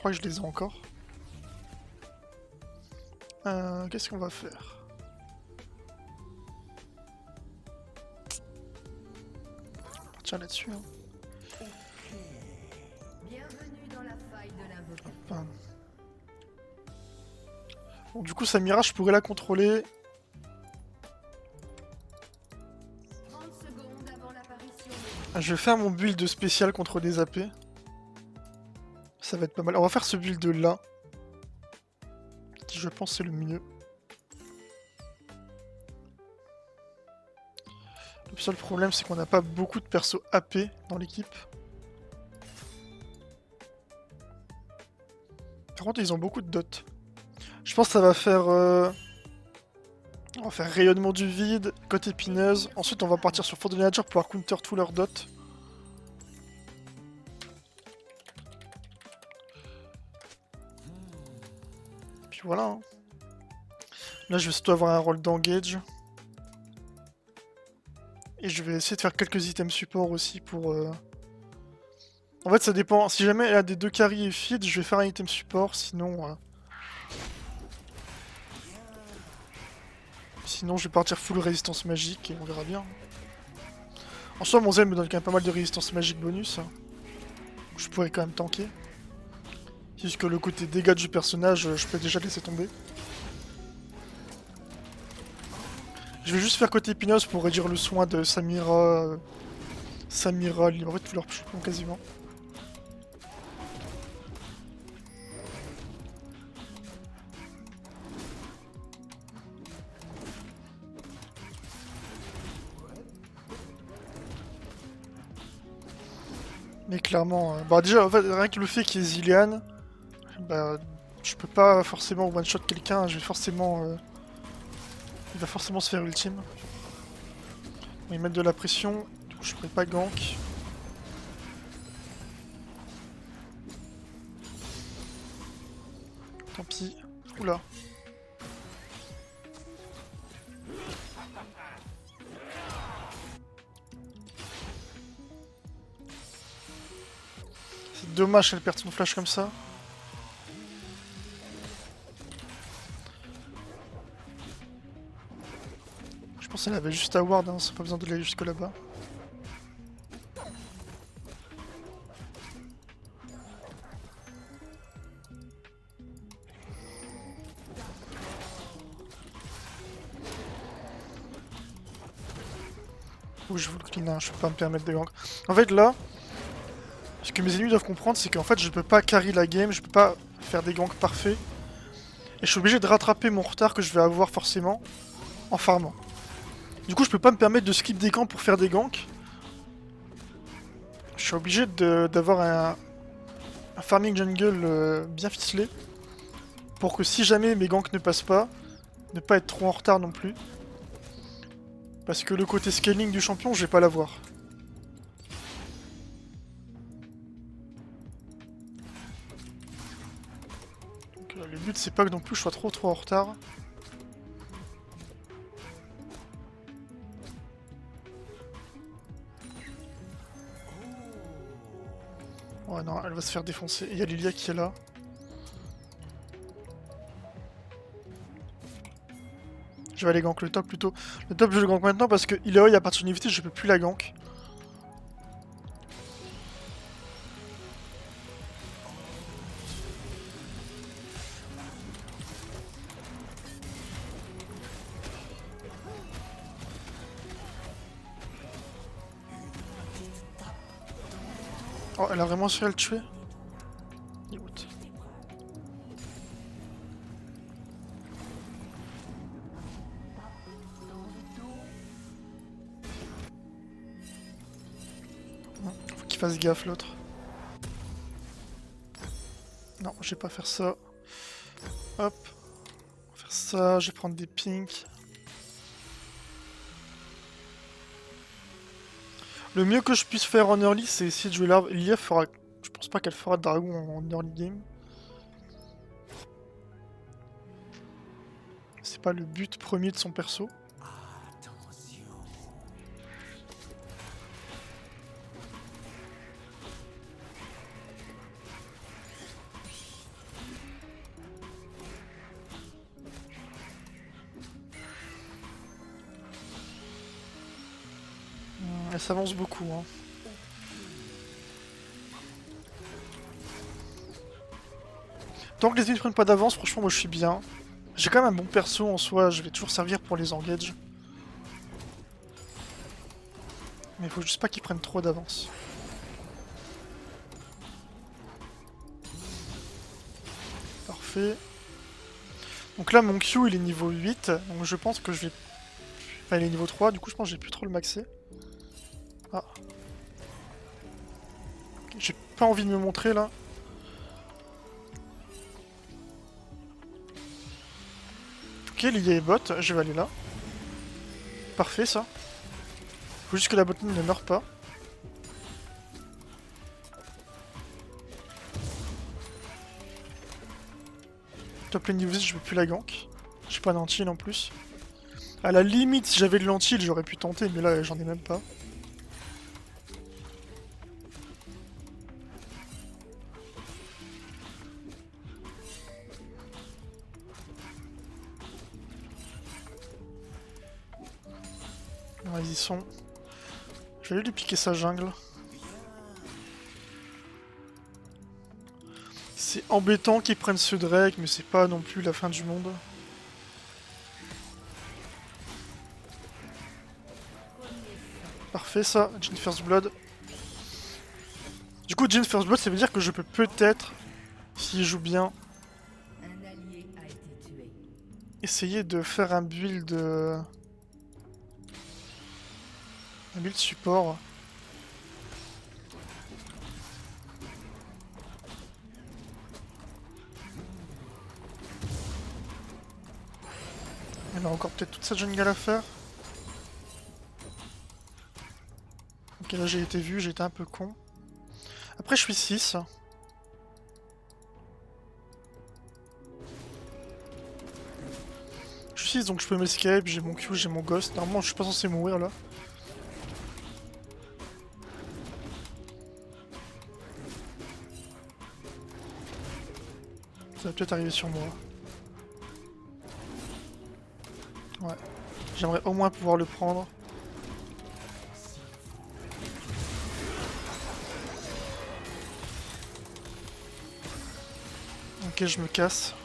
crois que je les ai encore. Qu'est-ce qu'on va faire? Tiens là-dessus. Hein. Bienvenue dans la faille de l'invocateur. Enfin... Bon, du coup, Samira, je pourrais la contrôler. 30 secondes avant l'apparition Je vais faire mon build spécial contre des AP. Ça va être pas mal. On va faire ce build là. Qui je pense c'est le mieux. Le seul problème c'est qu'on n'a pas beaucoup de persos AP dans l'équipe. Par contre ils ont beaucoup de dots. Je pense que ça va faire... On va faire rayonnement du vide, côte épineuse. Ensuite on va partir sur Fort de Nature pour pouvoir counter tous leurs dots. Puis voilà. Hein. Là je vais surtout avoir un rôle d'engage. Et je vais essayer de faire quelques items support aussi pour... En fait ça dépend, si jamais elle a des 2 carries et feed, je vais faire un item support, sinon... Sinon je vais partir full résistance magique et on verra bien. En soi mon zèle me donne quand même pas mal de résistance magique bonus. Je pourrais quand même tanker. C'est juste que le côté dégâts du personnage, je peux déjà laisser tomber. Je vais juste faire côté épineuse pour réduire le soin de Samira... Samira, en fait tous leurs champions quasiment. Mais clairement, bah déjà en fait rien que le fait qu'il y ait Zilean, bah je peux pas forcément one shot quelqu'un, je vais forcément... il va forcément se faire ultime. On va y mettre de la pression, du coup je pourrais pas gank. Tant pis. Oula. C'est dommage qu'elle perde son flash comme ça. Je pense qu'elle avait juste à ward, hein, c'est pas besoin d'aller jusque là-bas. Ou je vous le clean, hein, je peux pas me permettre de gank. En fait là, ce que mes ennemis doivent comprendre, c'est qu'en fait je peux pas carry la game, je peux pas faire des ganks parfaits. Et je suis obligé de rattraper mon retard que je vais avoir forcément en farmant. Du coup je peux pas me permettre de skip des ganks pour faire des ganks. Je suis obligé d'avoir un farming jungle bien ficelé. Pour que si jamais mes ganks ne passent pas, ne pas être trop en retard non plus. Parce que le côté scaling du champion, je vais pas l'avoir. Le but c'est pas que non plus je sois trop en retard. Ouais non, elle va se faire défoncer. Il y a Lilia qui est là. Je vais aller gank le top plutôt. Le top je le gank maintenant parce que Ileoi à partir d'une invité je peux plus la gank. Oh elle a vraiment su à le tuer. Il est out. Faut qu'il fasse gaffe l'autre. Non, je vais pas faire ça. Hop. On va faire ça, je vais prendre des pinks. Le mieux que je puisse faire en early, c'est essayer de jouer l'arbre. Lilia fera... Je pense pas qu'elle fera de dragon en early game. C'est pas le but premier de son perso. Elle s'avance beaucoup. Hein. Tant que les ennemis ne prennent pas d'avance, franchement, moi je suis bien. J'ai quand même un bon perso en soi, je vais toujours servir pour les engage. Mais il faut juste pas qu'ils prennent trop d'avance. Parfait. Donc là, mon Q il est niveau 8, donc je pense que je vais. Enfin, il est niveau 3, du coup, je pense que j'ai plus trop le maxer. Ah. J'ai pas envie de me montrer là. Ok, l'IA est bot, je vais aller là. Parfait ça. Faut juste que la botlane ne meure pas. Top lane niveau 10, je veux plus la gank. J'ai pas d'antil en plus. À la limite, si j'avais de l'antil, j'aurais pu tenter, mais là j'en ai même pas. Ouais, ils y sont. Je vais aller lui piquer sa jungle. C'est embêtant qu'ils prennent ce Drake, mais c'est pas non plus la fin du monde. Parfait ça, Jhin First Blood. Du coup, Jhin First Blood, ça veut dire que je peux peut-être, s'il joue bien, Un allié a été tué. essayer de faire un build... Un build support. Elle a encore peut-être toute sa jungle à faire. Ok, là j'ai été vu, j'ai été un peu con. Après je suis 6. Je suis 6 donc je peux m'escape, j'ai mon Q, j'ai mon Ghost. Normalement je suis pas censé mourir là. Ça va peut-être arriver sur moi. Ouais. J'aimerais au moins pouvoir le prendre. Ok, je me casse.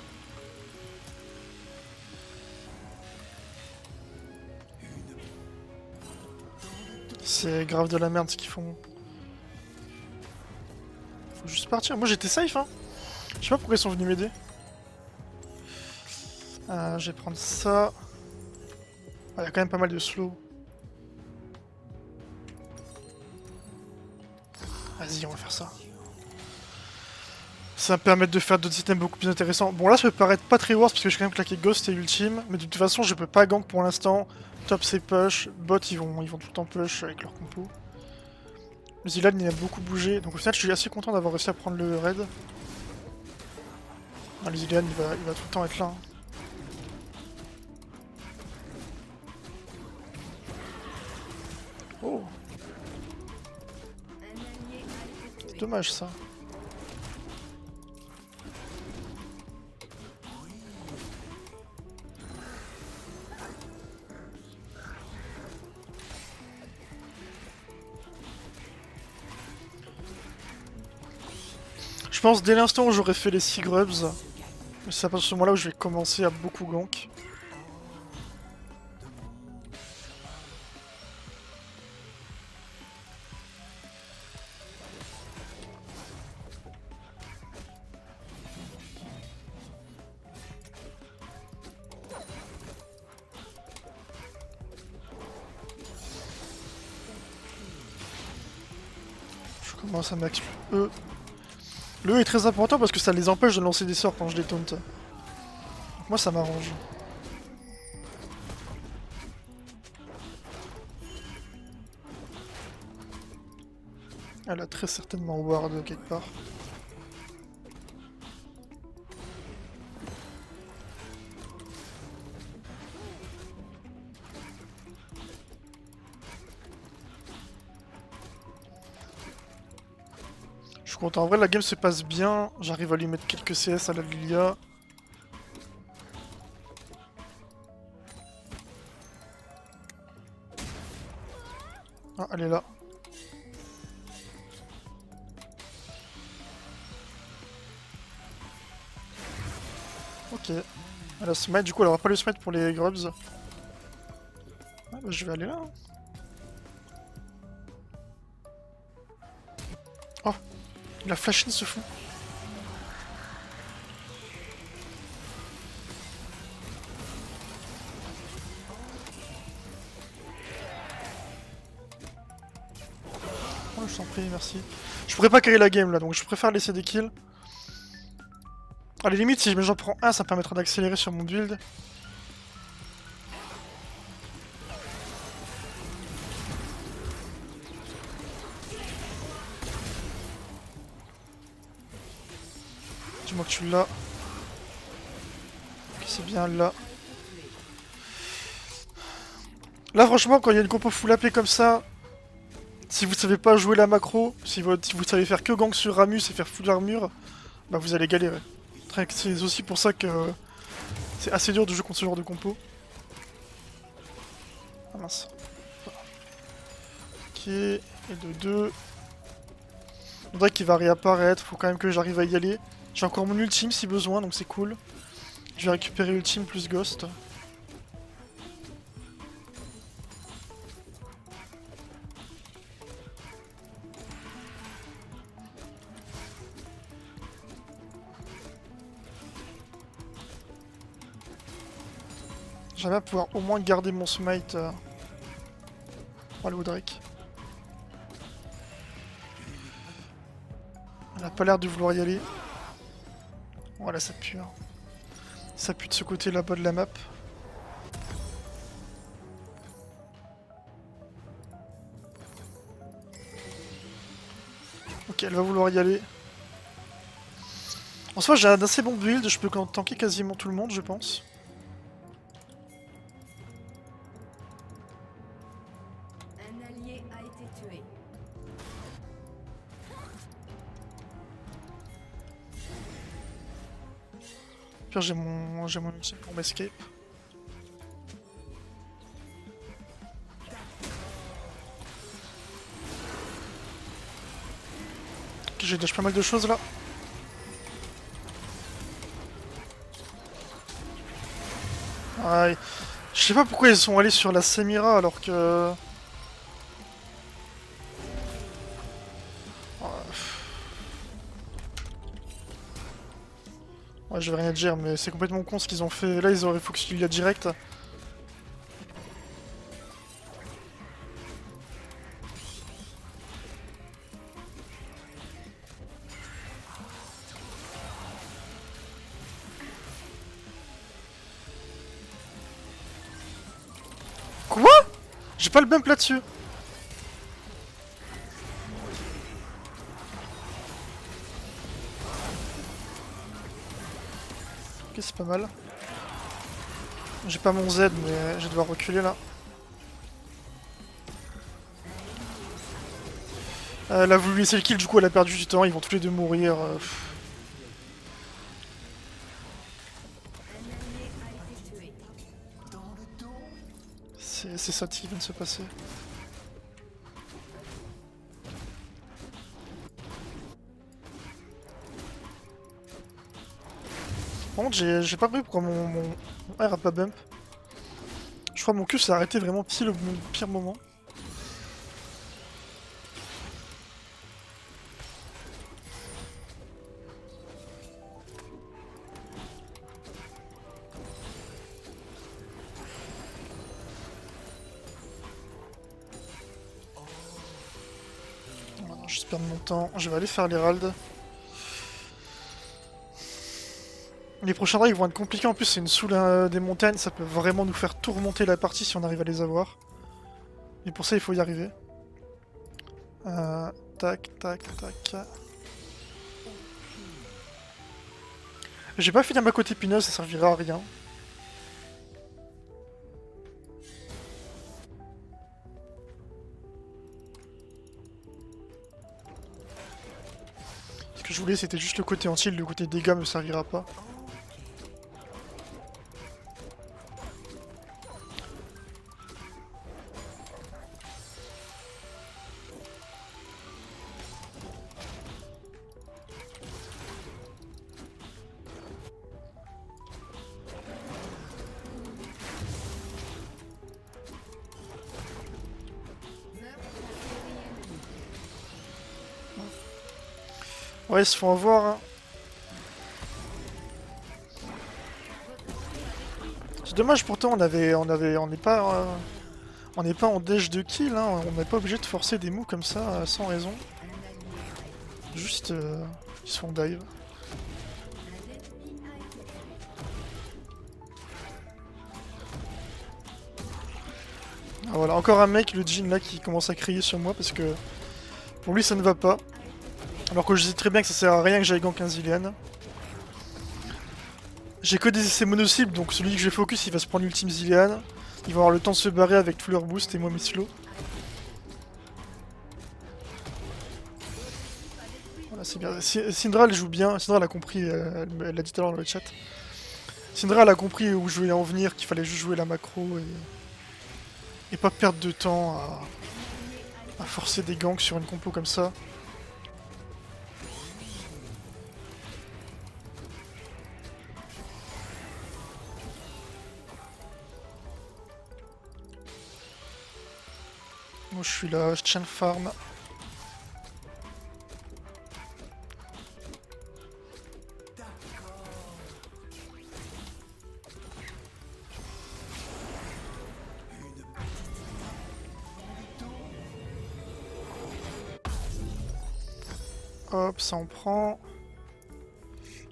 C'est grave de la merde ce qu'ils font. Faut juste partir. Moi j'étais safe hein. Je sais pas pourquoi ils sont venus m'aider. Je vais prendre ça. Il y a quand même pas mal de slow. Vas-y, on va faire ça. Ça va me permettre de faire d'autres items beaucoup plus intéressants. Bon là ça peut paraître pas très worse parce que j'ai quand même claqué Ghost et Ultime. Mais de toute façon je peux pas gank pour l'instant. Top c'est push. Bot ils vont tout le temps push avec leur compo. Le Zilan il a beaucoup bougé. Donc au final je suis assez content d'avoir réussi à prendre le raid. Non, le Zilan il va tout le temps être là. Hein. Oh, Un allié a été tué. dommage ça. Je pense dès l'instant où j'aurais fait les 6 grubs, c'est à partir de ce moment-là où je vais commencer à beaucoup gank. Je commence à max E. Le E est très important parce que ça les empêche de lancer des sorts quand je les taunt. Donc moi ça m'arrange. Elle a très certainement ward quelque part. Je suis content. En vrai la game se passe bien. J'arrive à lui mettre quelques CS à la Lilia. Ah, elle est là. Ok. Elle a smite, du coup elle aura pas le smite pour les grubs. Ah bah je vais aller là. Hein. Oh, il a flash in ce fou. Oh, je t'en prie, merci. Je pourrais pas carry la game là, donc je préfère laisser des kills. À la limite, si j'en prends un, ça me permettra d'accélérer sur mon build. Dis-moi que tu l'as. Ok, c'est bien là. Là, franchement, quand il y a une compo full AP comme ça, si vous savez pas jouer la macro, si vous savez faire que gank sur Ramus et faire full armure, bah vous allez galérer. C'est aussi pour ça que c'est assez dur de jouer contre ce genre de compo. Ah mince. Ok, et de 2. Le Drake qui va réapparaître, faut quand même que j'arrive à y aller. J'ai encore mon ultime si besoin, donc c'est cool. Je vais récupérer ultime plus ghost. J'aimerais pouvoir au moins garder mon smite. Voilà au Drake. Elle a pas l'air de vouloir y aller. Voilà, ça pue. Hein. Ça pue de ce côté là-bas de la map. Ok, elle va vouloir y aller. En soi, j'ai un assez bon build, je peux tanker quasiment tout le monde, je pense. Un allié a été tué. Pire, j'ai mon ultime pour m'escape. Ok, j'ai dash pas mal de choses là. Aïe. Je sais pas pourquoi ils sont allés sur la Semira alors que... Ouais, je vais rien dire, mais c'est complètement con ce qu'ils ont fait. Là, ils auraient focus Lilia direct. Quoi? J'ai pas le bump là-dessus. Ok, c'est pas mal. J'ai pas mon Z, mais je vais devoir reculer là. Elle a voulu laisser le kill, du coup elle a perdu du temps, ils vont tous les deux mourir. Un allié a été tué. C'est ça qui vient de se passer. Par contre, j'ai pas compris pourquoi mon R a pas bump. Je crois que mon Q s'est arrêté vraiment pile au pire moment. Voilà, je perds mon temps. Je vais aller faire l'Herald. Les prochains raids vont être compliqués, en plus c'est une sous des montagnes, ça peut vraiment nous faire tout remonter la partie si on arrive à les avoir. Et pour ça il faut y arriver. Tac, tac, tac. J'ai pas fini ma côte épineuse, ça servira à rien. Ce que je voulais c'était juste le côté anti, le côté dégâts me servira pas. Ouais, ils se font avoir. Hein. C'est dommage, pourtant on n'est pas en déj de kill, hein. On n'est pas obligé de forcer des moves comme ça sans raison. Juste, ils se font dive. Ah, voilà, encore un mec, le Jin là, qui commence à crier sur moi parce que pour lui ça ne va pas. Alors que je sais très bien que ça sert à rien que j'aille gank un Zilean. J'ai que des essais mono-cibles, donc celui que je vais focus il va se prendre l'ultime Zilean. Il va avoir le temps de se barrer avec tout leur boost et moi mes slows. Voilà, c'est bien. Syndra elle joue bien, Syndra elle a compris, elle l'a dit tout à l'heure dans le chat. Syndra elle a compris où je voulais en venir, qu'il fallait juste jouer la macro et pas perdre de temps à forcer des ganks sur une compo comme ça. Moi je suis là, je tiens le farm. Hop, ça en prend.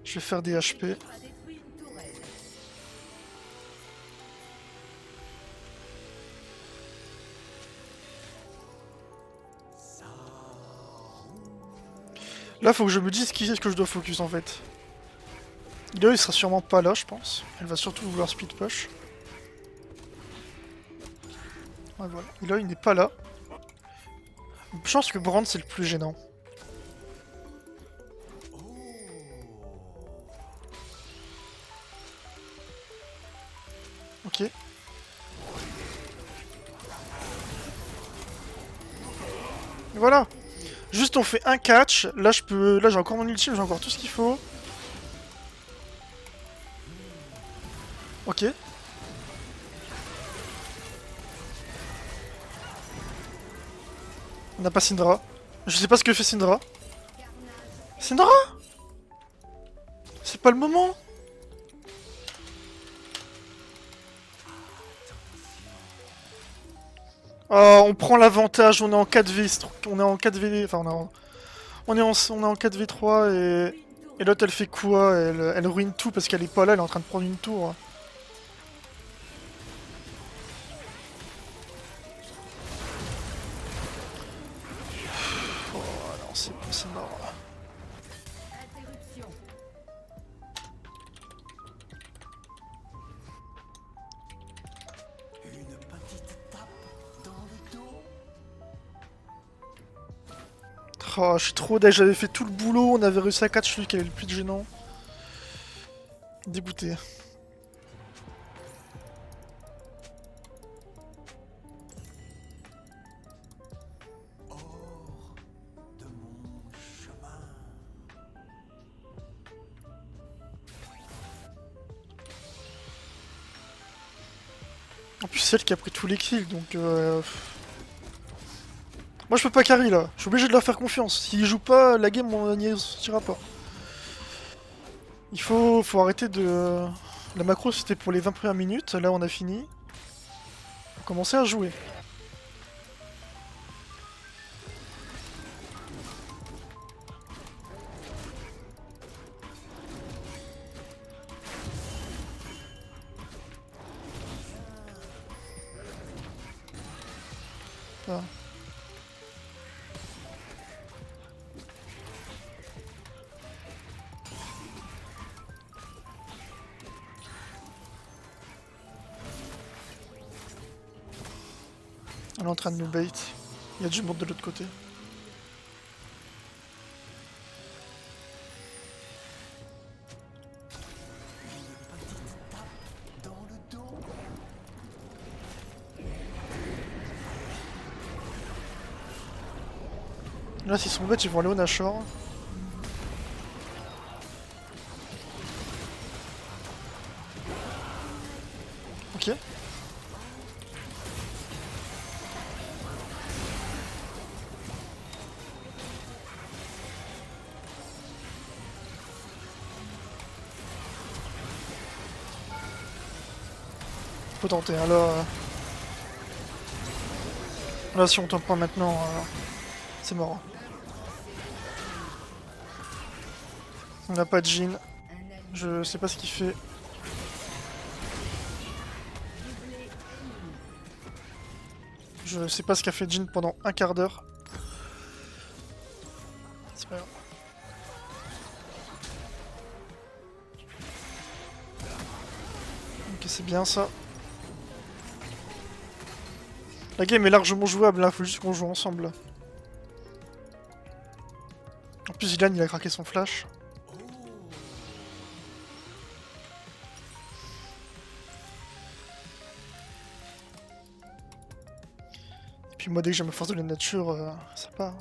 Je vais faire des HP. Là, faut que je me dise qui est-ce que je dois focus en fait. Là, il sera sûrement pas là, je pense. Elle va surtout vouloir speed push. Ouais, voilà. Là, il n'est pas là. Je pense que Brand, c'est le plus gênant. Ok. Et voilà. Juste on fait un catch. Là je peux. Là j'ai encore mon ultime, j'ai encore tout ce qu'il faut. Ok. On n'a pas Syndra. Je sais pas ce que fait Syndra. Syndra? C'est pas le moment. Oh, on prend l'avantage, on est en 4v, on est en 4v, enfin on est en 4v3 et l'autre elle fait quoi? Elle ruine tout parce qu'elle est pas là, elle est en train de prendre une tour. Oh non, c'est mort. Interruption. Une petite tape dans le dos. Oh, je suis trop deg, j'avais fait tout le boulot, on avait réussi à catch celui qui avait le plus de gênant. Dégoûté. Hors de mon chemin. En plus c'est elle qui a pris tous les kills, donc moi je peux pas carry là, je suis obligé de leur faire confiance. S'ils jouent pas, la game on n'y sortira pas. Faut arrêter de... La macro c'était pour les 20 premières minutes, là on a fini. Faut commencer à jouer. Ah. Elle est en train de nous bait. Il y a du monde de l'autre côté. Dans le dos. Là s'ils sont bêtes ils vont aller au Nashor. Ok. Faut tenter, hein, là... Là, si on tombe pas maintenant, c'est mort. On n'a pas de Jhin. Un allié Je sais pas ce qu'il fait. doublé ennemi. Je sais pas ce qu'a fait Jhin pendant un quart d'heure. C'est pas grave. Ok, c'est bien ça. La game est largement jouable, là, faut juste qu'on joue ensemble. En plus, Zilan il a craqué son flash. Et puis moi, dès que j'ai ma force de la nature, ça part.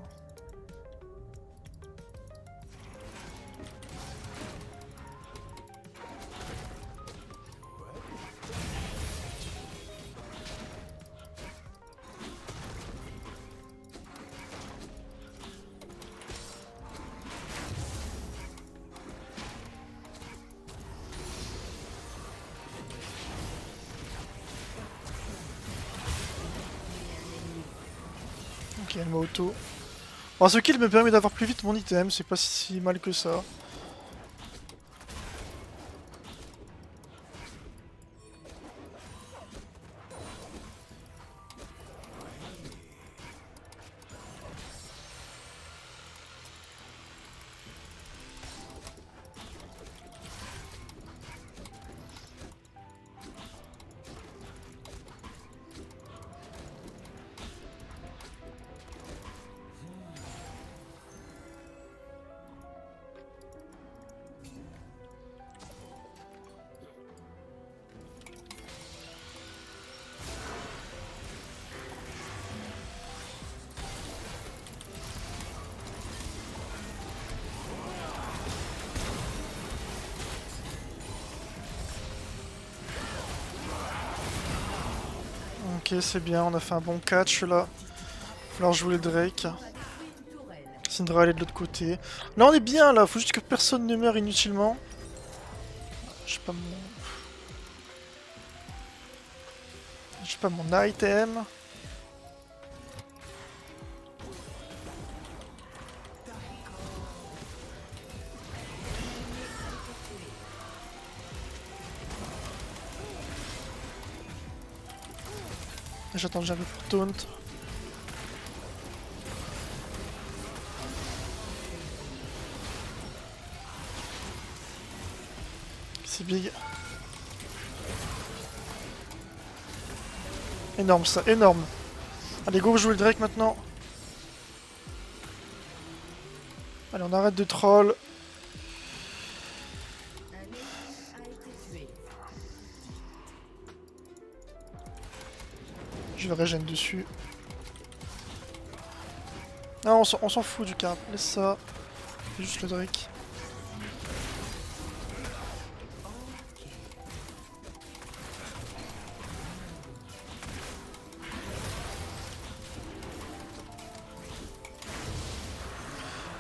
Ok, elle m'a auto. Bon, ce kill me permet d'avoir plus vite mon item, c'est pas si mal que ça. Ok, c'est bien, on a fait un bon catch là. Alors jouer le Drake. Pas détruit une tourelle. Syndra elle est de l'autre côté. Là on est bien là, faut juste que personne ne meure inutilement. J'ai pas mon... J'ai pas mon item. J'attends que j'arrive pour taunt. C'est big. Énorme ça, énorme. Allez go jouer le Drake maintenant. Allez on arrête de troll. Un ennemi a été tué. Je vais régène dessus. Non on s'en fout du cap, laisse ça. C'est juste le Drake.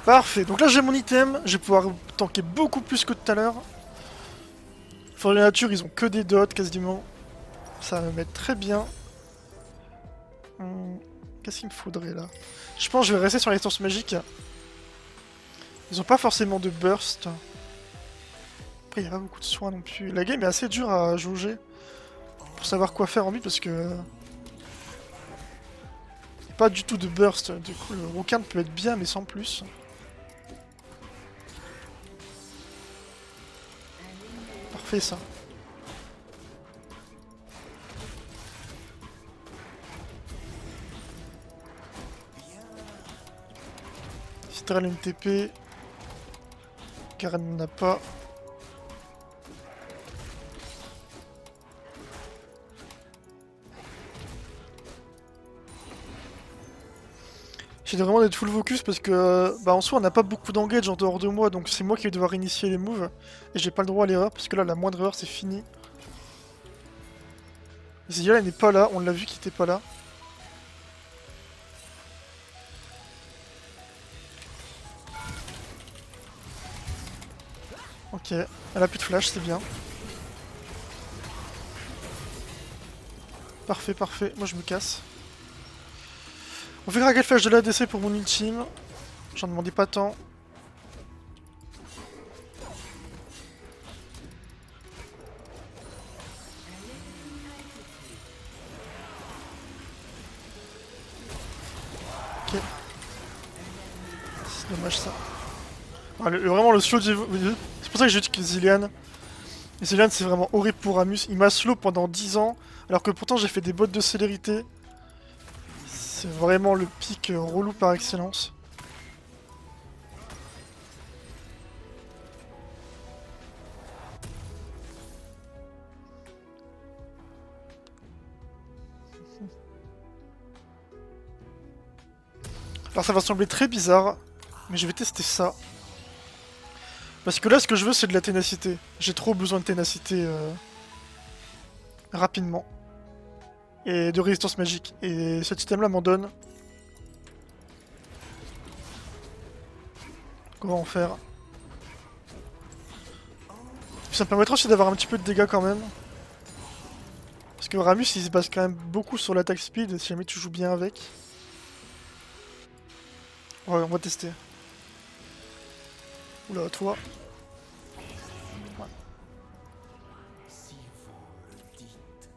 Parfait, donc là j'ai mon item, je vais pouvoir tanker beaucoup plus que tout à l'heure. Pour la nature, ils ont que des dots quasiment. Ça va me mettre très bien. Qu'est-ce qu'il me faudrait là? Je pense que je vais rester sur les sources magiques. Ils ont pas forcément de burst. Après, il n'y a pas beaucoup de soins non plus. La game est assez dure à jauger pour savoir quoi faire en mid parce que. Pas du tout de burst. Du coup, le Rokard peut être bien, mais sans plus. Parfait ça. Citral une TP. Garen n'en a pas. J'essaie vraiment d'être full focus parce que bah en soi on n'a pas beaucoup d'engage en dehors de moi donc c'est moi qui vais devoir initier les moves et j'ai pas le droit à l'erreur parce que là la moindre erreur c'est fini. Zia elle n'est pas là, on l'a vu qu'il était pas là. Ok, elle a plus de flash, c'est bien. Parfait, parfait. Moi je me casse. On verra quel flash de l'ADC pour mon ultime. J'en demandais pas tant. Ok. C'est dommage ça. Ah, vraiment le slow c'est pour ça que j'ai dit que Zilean. Et Zilean c'est vraiment horrible pour Ramus. Il m'a slow pendant 10 ans. Alors que pourtant j'ai fait des bottes de célérité. C'est vraiment le pic relou par excellence. Alors ça va sembler très bizarre, mais je vais tester ça. Parce que là ce que je veux c'est de la ténacité. J'ai trop besoin de ténacité rapidement. Et de résistance magique. Et cet item là m'en donne. Qu'on va en faire. Ça me permettra aussi d'avoir un petit peu de dégâts quand même. Parce que Ramus il se base quand même beaucoup sur l'attaque speed si jamais tu joues bien avec. Ouais, on va tester. Oula, toi. Ouais. Si vous le dites.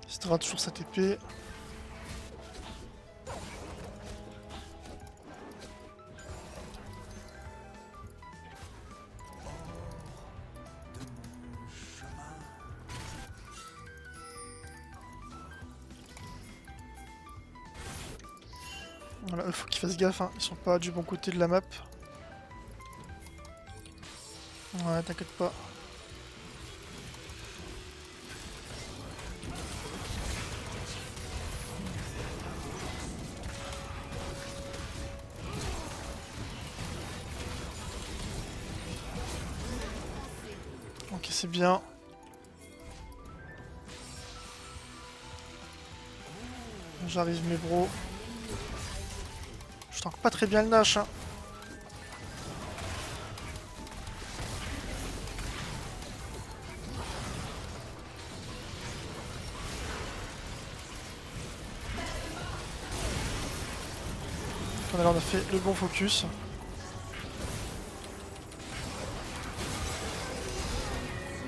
Strat toujours cette épée. Voilà, faut qu'ils fassent gaffe, hein. Ils sont pas du bon côté de la map. Ouais, t'inquiète pas. Ok, c'est bien. J'arrive mes bros. Je tank pas très bien le Nash, hein. On a fait le bon focus.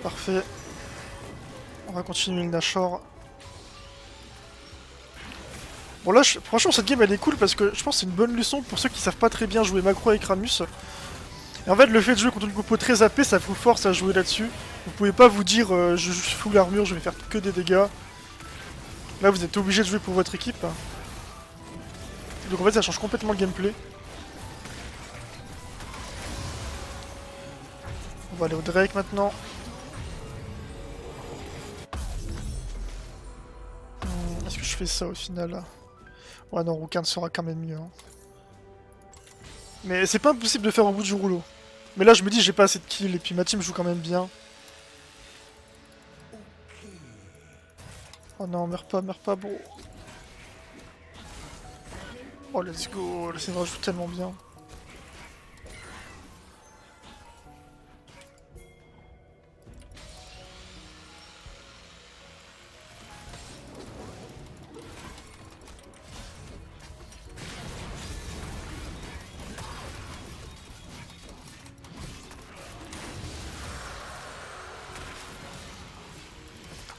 Parfait. On va continuer le Nashor. Bon là, franchement cette game elle est cool parce que je pense que c'est une bonne leçon pour ceux qui savent pas très bien jouer macro avec Ramus. Et en fait le fait de jouer contre une compo très AP ça vous force à jouer là-dessus. Vous pouvez pas vous dire je fous l'armure, je vais faire que des dégâts. Là vous êtes obligé de jouer pour votre équipe. Donc en fait ça change complètement le gameplay. On va aller au Drake maintenant. Est-ce que je fais ça au final? Ouais non, Rouquin sera quand même mieux. Hein. Mais c'est pas impossible de faire au bout du rouleau. Mais là je me dis j'ai pas assez de kills et puis ma team joue quand même bien. Oh non, meurs pas bro. Oh let's go, le Sévra joue tellement bien.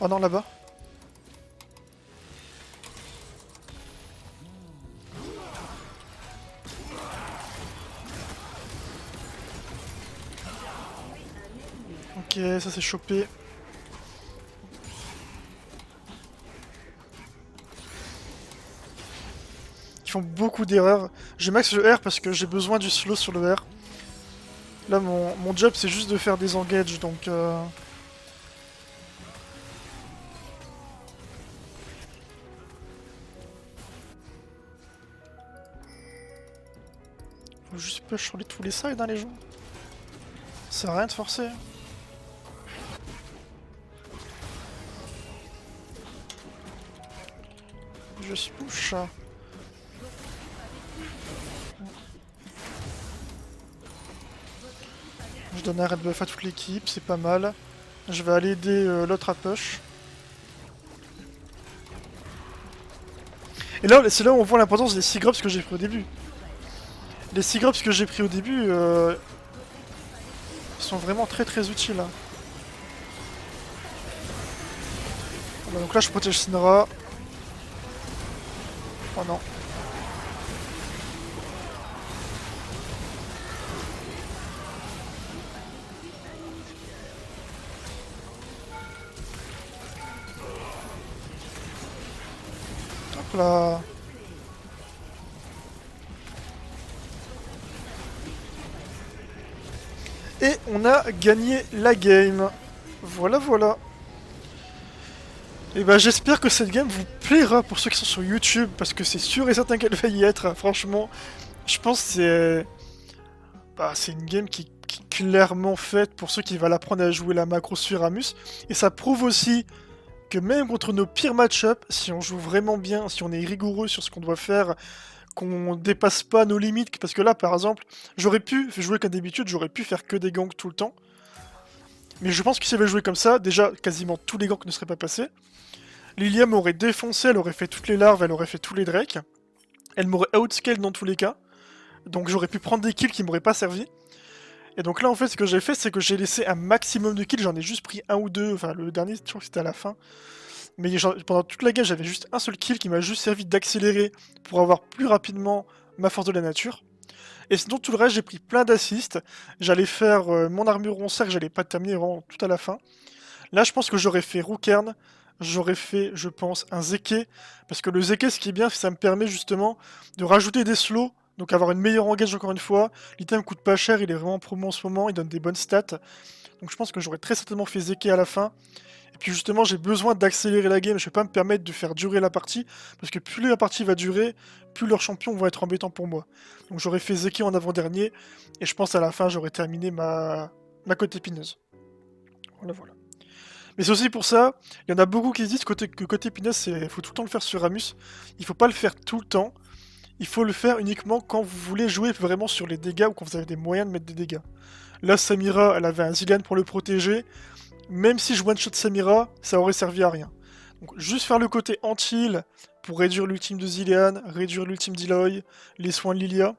Oh non, là-bas. Ok, ça s'est chopé. Ils font beaucoup d'erreurs. Je max le R parce que j'ai besoin du slow sur le R. Là, mon job, c'est juste de faire des engages, donc... Faut juste push sur tous les sides, hein, les gens. Ça sert à rien de forcer. Je push. Je donne un red buff à toute l'équipe, c'est pas mal. Je vais aller aider l'autre à push. Et là, c'est là où on voit l'importance des 6 grubs que j'ai pris au début. Les 6 grubs que j'ai pris au début sont vraiment très très utiles. Hein. Voilà, donc là je protège Syndra. Oh non. Hop là. Et on a gagné la game. Voilà, voilà. Et bah j'espère que cette game vous plaira pour ceux qui sont sur YouTube, parce que c'est sûr et certain qu'elle va y être, franchement. Je pense que c'est... Bah, c'est une game qui est clairement faite pour ceux qui veulent apprendre à jouer la macro sur Ramus. Et ça prouve aussi que même contre nos pires match-up, si on joue vraiment bien, si on est rigoureux sur ce qu'on doit faire, qu'on dépasse pas nos limites, parce que là par exemple, j'aurais pu jouer comme d'habitude, j'aurais pu faire que des ganks tout le temps. Mais je pense que si j'avais joué comme ça, déjà quasiment tous les ganks ne seraient pas passés. Lilia m'aurait défoncé, elle aurait fait toutes les larves, elle aurait fait tous les drakes. Elle m'aurait outscale dans tous les cas. Donc j'aurais pu prendre des kills qui m'auraient pas servi. Et donc là en fait ce que j'ai fait c'est que j'ai laissé un maximum de kills, j'en ai juste pris un ou deux, enfin le dernier je crois que c'était à la fin. Mais pendant toute la game j'avais juste un seul kill qui m'a juste servi d'accélérer pour avoir plus rapidement ma force de la nature. Et sinon tout le reste j'ai pris plein d'assists, j'allais faire mon armure en cercle, j'allais pas terminer vraiment tout à la fin. Là je pense que j'aurais fait Rookern, j'aurais fait je pense un Zeke, parce que le Zeke ce qui est bien c'est que ça me permet justement de rajouter des slows, donc avoir une meilleure engage encore une fois. L'item coûte pas cher, il est vraiment en promo en ce moment, il donne des bonnes stats. Donc je pense que j'aurais très certainement fait Zeke à la fin. Et puis justement j'ai besoin d'accélérer la game, je vais pas me permettre de faire durer la partie, parce que plus la partie va durer, plus leurs champions vont être embêtants pour moi. Donc j'aurais fait Zeke en avant-dernier, et je pense à la fin j'aurais terminé ma côte épineuse. Voilà, voilà. Mais c'est aussi pour ça, il y en a beaucoup qui disent que côté épineuse, il faut tout le temps le faire sur Ramus. Il faut pas le faire tout le temps. Il faut le faire uniquement quand vous voulez jouer vraiment sur les dégâts ou quand vous avez des moyens de mettre des dégâts. Là, Samira, elle avait un Zilean pour le protéger. Même si je one-shot Samira, ça aurait servi à rien. Donc juste faire le côté anti-heal pour réduire l'ultime de Zilean, réduire l'ultime d'Eloy, les soins de Lilia.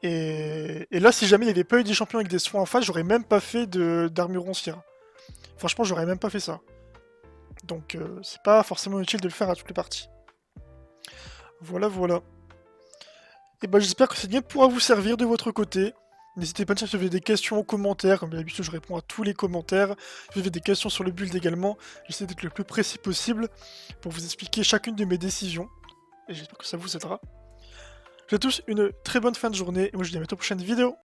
Et là, si jamais il n'y avait pas eu des champions avec des soins en face, j'aurais même pas fait d'armure roncière. Franchement, j'aurais même pas fait ça. Donc c'est pas forcément utile de le faire à toutes les parties. Voilà, voilà. Et bah j'espère que cette game pourra vous servir de votre côté. N'hésitez pas à me dire si vous avez des questions en commentaire, comme d'habitude je réponds à tous les commentaires. Si vous avez des questions sur le build également, j'essaie d'être le plus précis possible pour vous expliquer chacune de mes décisions. Et j'espère que ça vous aidera. Je vous souhaite à tous une très bonne fin de journée, et moi je vous dis à bientôt pour une prochaine vidéo.